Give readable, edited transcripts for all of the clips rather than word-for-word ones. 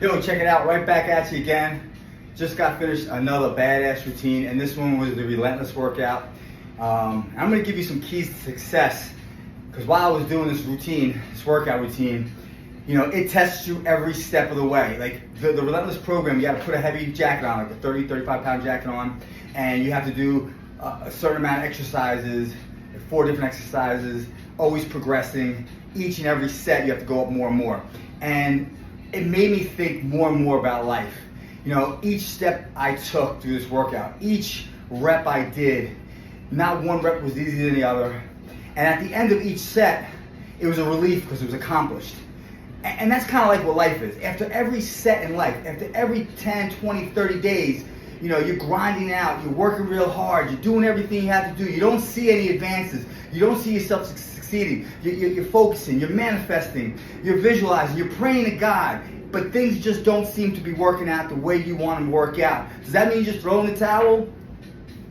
Yo, check it out, right back at you again. Just got finished another badass routine, and this one was the Relentless workout. I'm gonna give you some keys to success, because while I was doing this routine, this workout routine, you know, it tests you every step of the way. Like the Relentless program, you gotta put a heavy jacket on, like a 30, 35 pound jacket on, and you have to do a certain amount of exercises, 4 different exercises, always progressing. Each and every set, you have to go up more and more. And it made me think more and more about life. You know, each step I took through this workout, each rep I did, not one rep was easier than the other. And at the end of each set, it was a relief because it was accomplished. And that's kind of like what life is. After every set in life, after every 10, 20, 30 days, you know, you're grinding out, you're working real hard, you're doing everything you have to do. You don't see any advances. You don't see yourself succeeding. You're focusing, you're manifesting, you're visualizing, you're praying to God, but things just don't seem to be working out the way you want them to work out. Does that mean you just throw in the towel?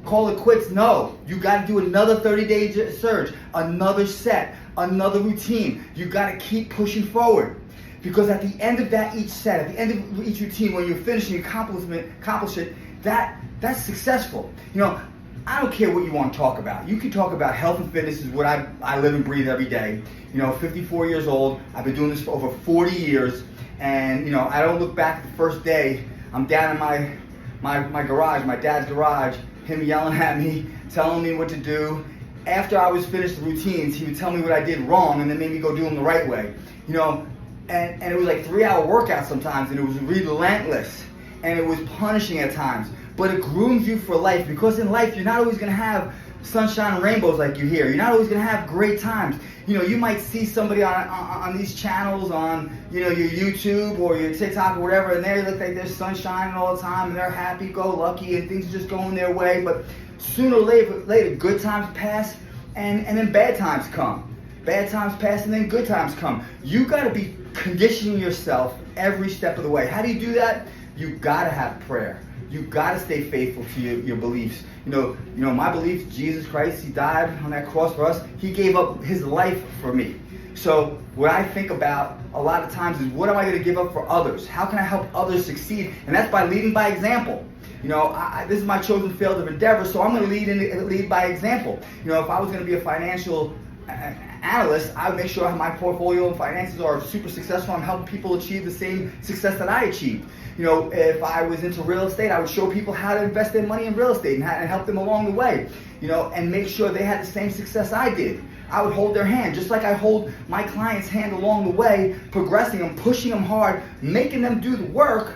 Call it quits? No. You got to do another 30-day surge, another set, another routine. You got to keep pushing forward. Because at the end of that each set, at the end of each routine, when you're finishing accomplish it, that's successful. You know, I don't care what you want to talk about. You can talk about health and fitness is what I live and breathe every day. You know, 54 years old. I've been doing this for over 40 years. And, you know, I don't look back at the first day. I'm down in my garage, my dad's garage, him yelling at me, telling me what to do. After I was finished the routines, he would tell me what I did wrong and then make me go do them the right way. You know, and it was like 3-hour workouts sometimes, and it was relentless. And it was punishing at times. But it grooms you for life, because in life, you're not always going to have sunshine and rainbows like you hear. You're not always going to have great times. You know, you might see somebody on these channels, on, you know, your YouTube or your TikTok or whatever, and they look like they're sunshining all the time and they're happy-go-lucky and things are just going their way. But sooner or later, good times pass and then bad times come. Bad times pass and then good times come. You got to be conditioning yourself every step of the way. How do you do that? You got to have prayer. You got to stay faithful to your beliefs. You know, my belief, Jesus Christ, He died on that cross for us. He gave up His life for me. So what I think about a lot of times is, what am I going to give up for others? How can I help others succeed? And that's by leading by example. You know, this is my chosen field of endeavor, so I'm going to lead by example. You know, if I was going to be a financial analyst, I would make sure my portfolio and finances are super successful. I'm helping people achieve the same success that I achieved. You know, if I was into real estate, I would show people how to invest their money in real estate and help them along the way. You know, and make sure they had the same success I did. I would hold their hand, just like I hold my clients' hand along the way, progressing them, pushing them hard, making them do the work,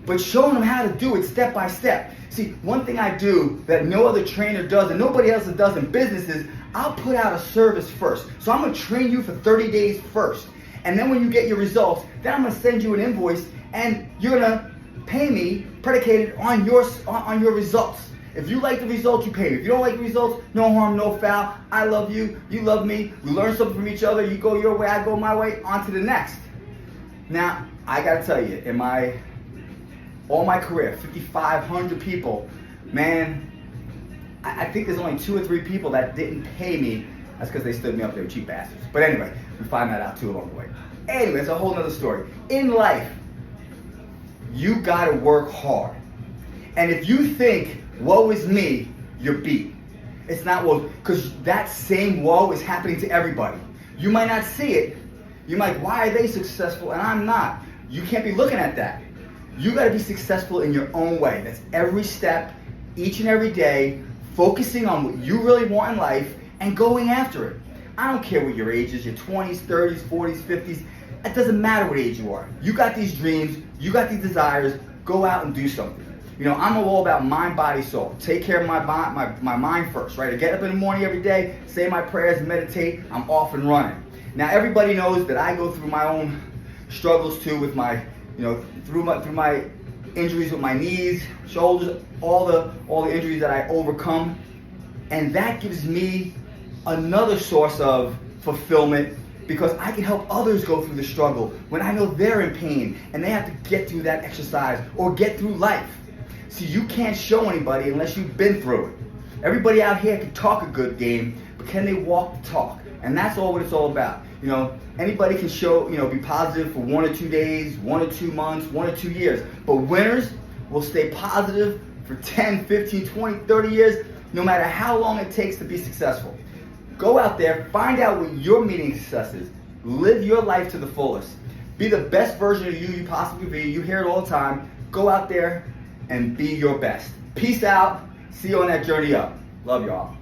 but showing them how to do it step by step. See, one thing I do that no other trainer does and nobody else does in business is, I'll put out a service first. So I'm going to train you for 30 days first. And then when you get your results, then I'm going to send you an invoice, and you're going to pay me predicated on your results. If you like the results, you pay me. If you don't like the results, no harm, no foul. I love you, you love me. We learn something from each other. You go your way, I go my way, on to the next. Now, I got to tell you, in all my career, 5,500 people, man, I think there's only 2 or 3 people that didn't pay me. That's because they stood me up. They were cheap bastards. But anyway, we find that out too along the way. Anyway, it's a whole nother story. In life, you got to work hard. And if you think, woe is me, you're beat. It's not woe, because that same woe is happening to everybody. You might not see it. You might, why are they successful and I'm not? You can't be looking at that. You got to be successful in your own way. That's every step, each and every day, focusing on what you really want in life and going after it. I don't care what your age is, your 20s, 30s, 40s, 50s. It doesn't matter what age you are. You got these dreams, you got these desires, go out and do something. You know, I'm all about mind, body, soul. Take care of my mind first, right? I get up in the morning every day, say my prayers, meditate, I'm off and running. Now, everybody knows that I go through my own struggles too with my, you know, through my injuries with my knees, shoulders, all the injuries that I overcome. And that gives me another source of fulfillment, because I can help others go through the struggle when I know they're in pain and they have to get through that exercise or get through life. See, you can't show anybody unless you've been through it. Everybody out here can talk a good game, but can they walk the talk? And that's all what it's all about. You know, anybody can show, be positive for 1 or 2 days, 1 or 2 months, 1 or 2 years. But winners will stay positive for 10, 15, 20, 30 years, no matter how long it takes to be successful. Go out there, find out what your meaning of success is. Live your life to the fullest. Be the best version of you possibly be. You hear it all the time. Go out there and be your best. Peace out. See you on that journey up. Love y'all.